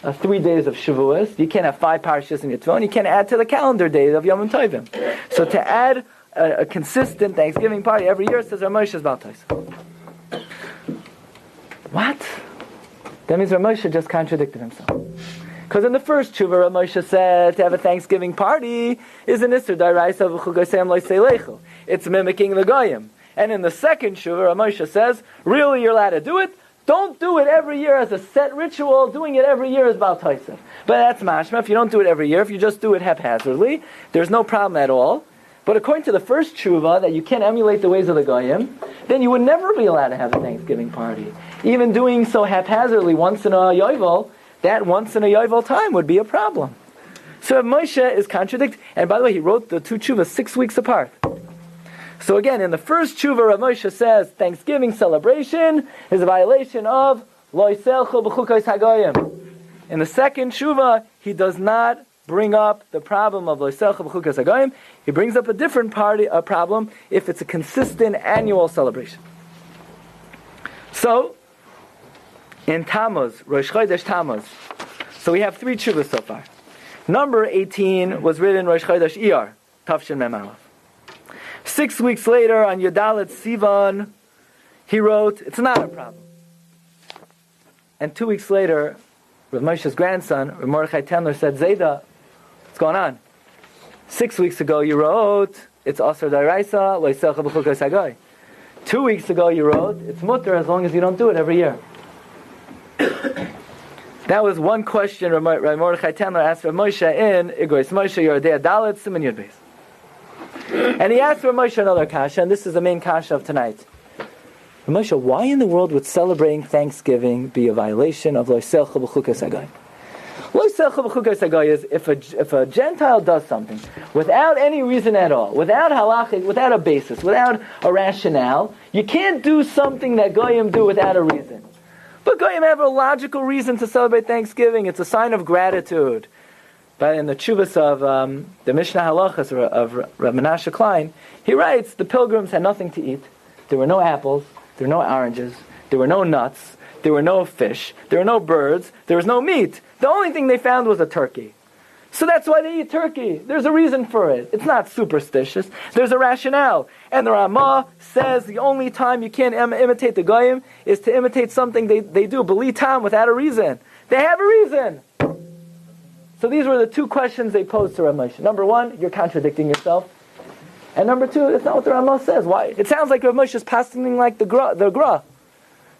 3 days of Shavuos. You can't have 5 parshas in your Tefillin. You can't add to the calendar days of Yom Tovim. So to add a consistent Thanksgiving party every year, says Rav Moshe, is Bal Tosef. What? That means Rav Moshe just contradicted himself. Because in the first tshuva, Rav Moshe said to have a Thanksgiving party is an Isser D'Oraisa v'Chul Goyseim Lo Yisei. It's mimicking the Goyim. And in the second tshuva, Rav Moshe says, really you're allowed to do it. Don't do it every year as a set ritual. Doing it every year is Bal Tosef. But that's mashma. If you don't do it every year, if you just do it haphazardly, there's no problem at all. But according to the first tshuva, that you can't emulate the ways of the Goyim, then you would never be allowed to have a Thanksgiving party. Even doing so haphazardly once in a yovel, that once in a yovel time would be a problem. So Rav Moshe is contradicting. And by the way, he wrote the two tshuvas 6 weeks apart. So again, in the first tshuva, Rav Moshe says Thanksgiving celebration is a violation of Lo Yiselchu B'chukos HaGoyim. In the second tshuva, he does not bring up the problem of Lo Yiselchu B'chukos HaGoyim. He brings up a different problem if it's a consistent annual celebration. So, in Tammuz, Rosh Chodesh Tammuz, so we have 3 tshuvas so far. Number 18 was written Rosh Chodesh Iyar, Tafshin Mem Aleph. 6 weeks later, on Yodalet Sivan, he wrote, it's not a problem. And 2 weeks later, Rav Moshe's grandson, Rav Mordechai Tendler, said, Zayda, what's going on? 6 weeks ago you wrote, it's Asar D'Oraisa, Lo Yiselcha B'chukos HaGoy. 2 weeks ago you wrote, it's mutter as long as you don't do it every year. That was one question Rav Mordechai Tendler asked Rav Moshe in Igros Moshe Yordei Dalet Siman Yud Beis. And he asked Rav Moshe another kasha, and this is the main kasha of tonight. Rav Moshe, why in the world would celebrating Thanksgiving be a violation of Lo Yiselcha B'chukos HaGoy? Lo Yiselcha B'chukos HaGoy is if a Gentile does something without any reason at all, without halachic, without a basis, without a rationale, you can't do something that Goyim do without a reason. But Goyim have a logical reason to celebrate Thanksgiving. It's a sign of gratitude. But in the Tshuvas of the Mishnah Halachas of Rav Menashe Klein, he writes, the pilgrims had nothing to eat. There were no apples. there were no oranges, there were no nuts, there were no fish, there were no birds, there was no meat. The only thing they found was a turkey. So that's why they eat turkey. There's a reason for it. It's not superstitious. There's a rationale. And the Ramah says the only time you can't imitate the Goyim is to imitate something they do, b'li tam, without a reason. They have a reason. So these were the two questions they posed to Rav Moshe. Number one, you're contradicting yourself. And number two, it's not what the Ramah says. Why? It sounds like Rav Moshe is passing like the Gra.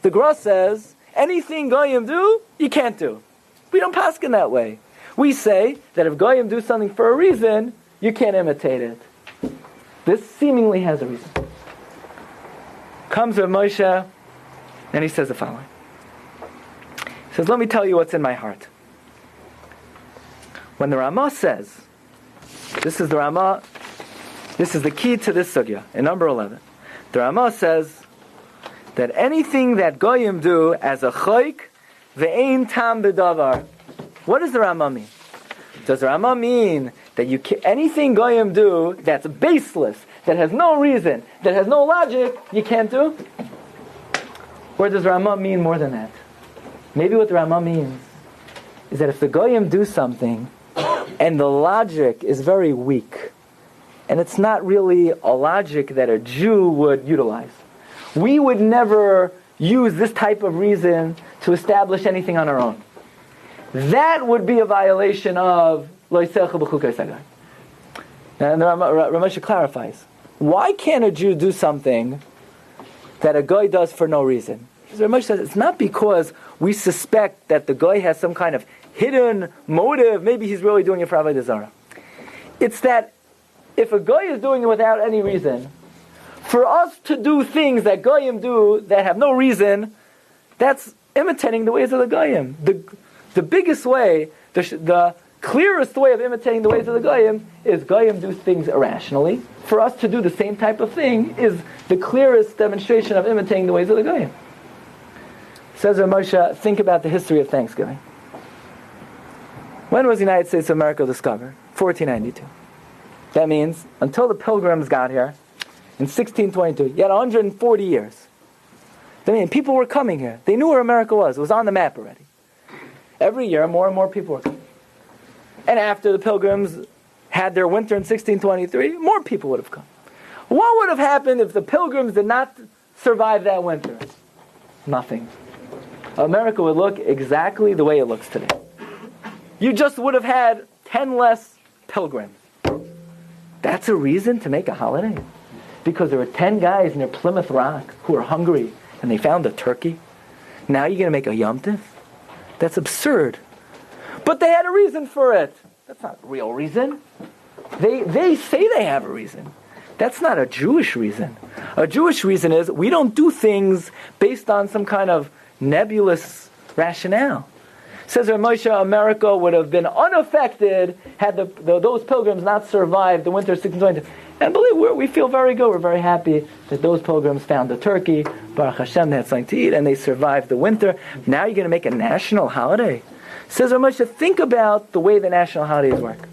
The Gra says, anything Goyim do, you can't do. We don't paskin that way. We say that if Goyim do something for a reason, you can't imitate it. This seemingly has a reason. Comes Rav Moshe, and he says the following. He says, let me tell you what's in my heart. When the Ramah says, this is the key to this sugya, in number 11. The Ramah says that anything that Goyim do as a choik, ve'ein tam b'davar. What does the Ramah mean? Does the Ramah mean that anything Goyim do that's baseless, that has no reason, that has no logic, you can't do? Or does the Ramah mean more than that? Maybe what the Ramah means is that if the Goyim do something and the logic is very weak, and it's not really a logic that a Jew would utilize, we would never use this type of reason to establish anything on our own. That would be a violation of Lo Yisechu B'chukei Sagai. And Rav Moshe clarifies, why can't a Jew do something that a Goy does for no reason? Rav Moshe says it's not because we suspect that the Goy has some kind of hidden motive, maybe he's really doing it for Avodah Zarah. It's that if a Goy is doing it without any reason, for us to do things that Goyim do that have no reason, that's imitating the ways of the Goyim. The biggest way, the clearest way of imitating the ways of the Goyim is Goyim do things irrationally. For us to do the same type of thing is the clearest demonstration of imitating the ways of the Goyim. Says Rav Moshe, think about the history of Thanksgiving. When was the United States of America discovered? 1492. That means, until the Pilgrims got here, in 1622, you had 140 years. I mean, people were coming here. They knew where America was. It was on the map already. Every year, more and more people were coming. And after the Pilgrims had their winter in 1623, more people would have come. What would have happened if the Pilgrims did not survive that winter? Nothing. America would look exactly the way it looks today. You just would have had 10 less Pilgrims. That's a reason to make a holiday. Because there were 10 guys near Plymouth Rock who were hungry and they found a turkey. Now you're going to make a Yom Tov? That's absurd. But they had a reason for it. That's not a real reason. They say they have a reason. That's not a Jewish reason. A Jewish reason is we don't do things based on some kind of nebulous rationale. Says Rav Moshe, America would have been unaffected had those Pilgrims not survived the winter of 1620. And believe we feel very good. We're very happy that those Pilgrims found a turkey. Baruch Hashem, they had something to eat, and they survived the winter. Now you're going to make a national holiday. Says Rav Moshe, think about the way the national holidays work.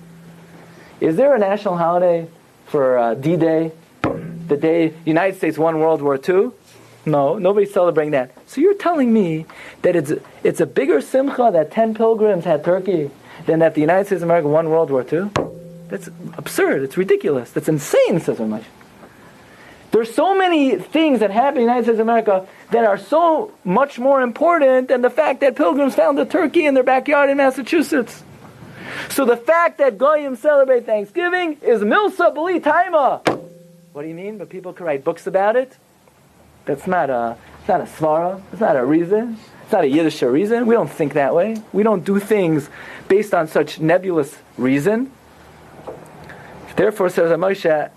Is there a national holiday for D-Day, the day the United States won World War II? No, nobody's celebrating that. So you're telling me that it's a bigger simcha that 10 Pilgrims had turkey than that the United States of America won World War II? That's absurd. It's ridiculous. That's insane, says Rav Moshe. There's so many things that happen in the United States of America that are so much more important than the fact that Pilgrims found a turkey in their backyard in Massachusetts. So the fact that Goyim celebrate Thanksgiving is milsa b'li taima. What do you mean? But people can write books about it? It's not a svara. It's not a reason. It's not a Yiddish reason. We don't think that way. We don't do things based on such nebulous reason. Therefore, says Rav Moshe,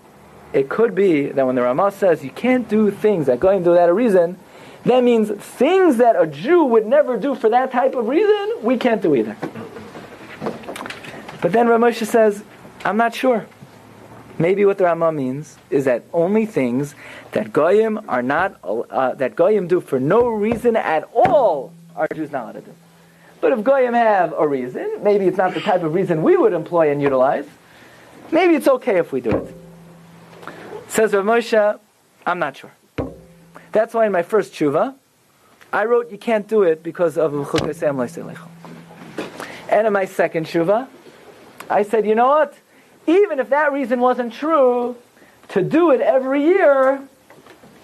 it could be that when the Ramah says you can't do things that Goyim do without a reason, that means things that a Jew would never do for that type of reason, we can't do either. But then Rav Moshe says, I'm not sure. Maybe what the Ramah means is that only things that Goyim are not that Goyim do for no reason at all are Jews not allowed to do. But if Goyim have a reason, maybe it's not the type of reason we would employ and utilize, maybe it's okay if we do it. Says Rav Moshe, I'm not sure. That's why in my first tshuva, I wrote you can't do it because of Chudaism loisei leichel. And in my second tshuva, I said, you know what? Even if that reason wasn't true, to do it every year,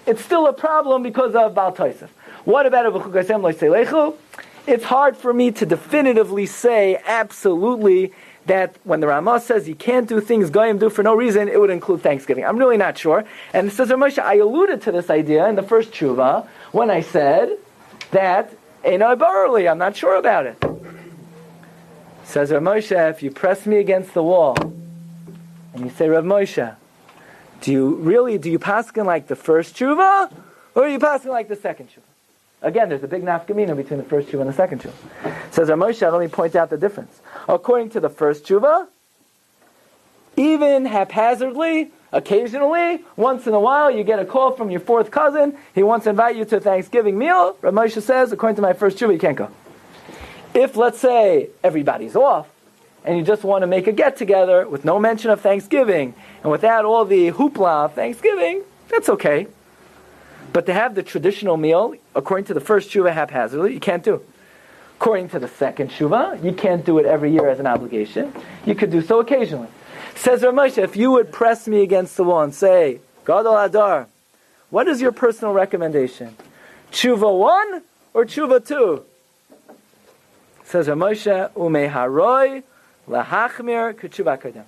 it's still a problem because of Baal Tosef. What about Chudaism loisei leichel? It's hard for me to definitively say absolutely that when the Ramah says you can't do things Goyim do for no reason, it would include Thanksgiving. I'm really not sure. And it says, Rav Moshe, I alluded to this idea in the first tshuva when I said that Einoi Barli, I'm not sure about it. Says Rav Moshe, if you press me against the wall and you say, Rav Moshe, do you paskin like the first tshuva or are you paskin like the second tshuva? Again, there's a big nafkamina between the first tshuva and the second tshuva. Says Rav Moshe, let me point out the difference. According to the first tshuva, even haphazardly, occasionally, once in a while, you get a call from your fourth cousin, he wants to invite you to a Thanksgiving meal. Rav Moshe says, according to my first tshuva, you can't go. If, let's say, everybody's off, and you just want to make a get-together with no mention of Thanksgiving, and without all the hoopla of Thanksgiving, that's okay. But to have the traditional meal, according to the first tshuva haphazardly, you can't do. According to the second tshuva, you can't do it every year as an obligation. You could do so occasionally. Says Rav Moshe, if you would press me against the wall and say, Gadol Adar, what is your personal recommendation? Tshuva 1 or Tshuva 2? Says Rav Moshe, Umei Haroi Lahachmir K'Tshuva Kadem.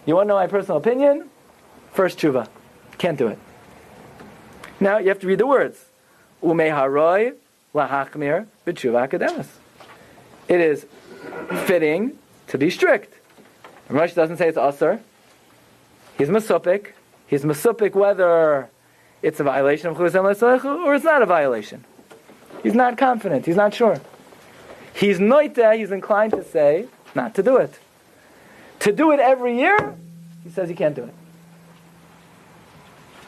You want to know my personal opinion? First Tshuva. Can't do it. Now, you have to read the words. Umei Haroi Lahachmir K'Tshuva Kademus. It is fitting to be strict. Rav Moshe doesn't say it's asur. He's masupik. He's masupik whether it's a violation of Chudaism loisei leichel or it's not a violation. He's not confident. He's not sure. He's noita. He's inclined to say not to do it. To do it every year, he says he can't do it.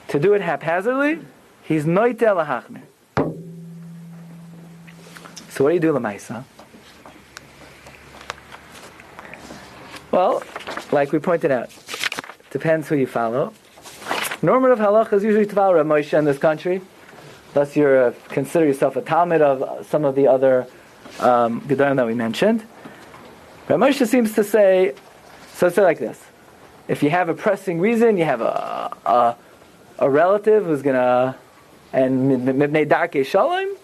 To do it haphazardly, he's noita lahachmir. So what do you do l'maisa? Well, like we pointed out, depends who you follow. Normative halacha is usually to follow Rav Moshe in this country, unless you consider yourself a talmid of some of the other gedolim that we mentioned. Rav Moshe seems to say, so it's like this: if you have a pressing reason, you have a relative who's gonna and mibnei darkei shalom.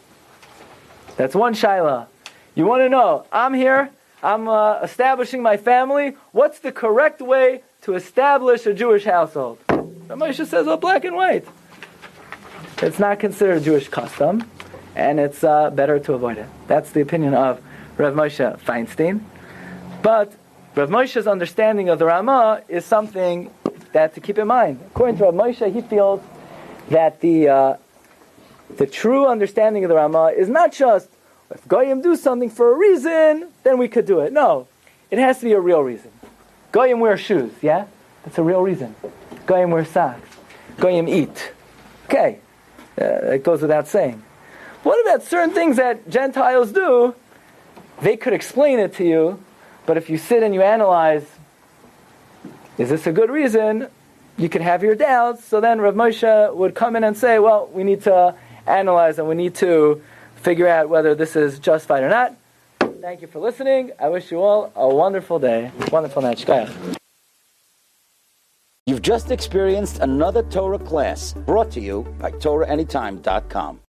That's one shaila. You want to know? I'm here. I'm establishing my family. What's the correct way to establish a Jewish household? Rav Moshe says, well, black and white. It's not considered a Jewish custom, and it's better to avoid it. That's the opinion of Rav Moshe Feinstein. But Rav Moshe's understanding of the Ramah is something that to keep in mind. According to Rav Moshe, he feels that the true understanding of the Ramah is not just if Goyim do something for a reason, then we could do it. No, it has to be a real reason. Goyim wear shoes, yeah? That's a real reason. Goyim wear socks. Goyim eat. Okay, it goes without saying. What about certain things that Gentiles do? They could explain it to you, but if you sit and you analyze, is this a good reason? You could have your doubts, so then Rav Moshe would come in and say, well, we need to analyze and we need to figure out whether this is justified or not. Thank you for listening. I wish you all a wonderful day. Wonderful night. Shkayach. You've just experienced another Torah class brought to you by TorahAnytime.com.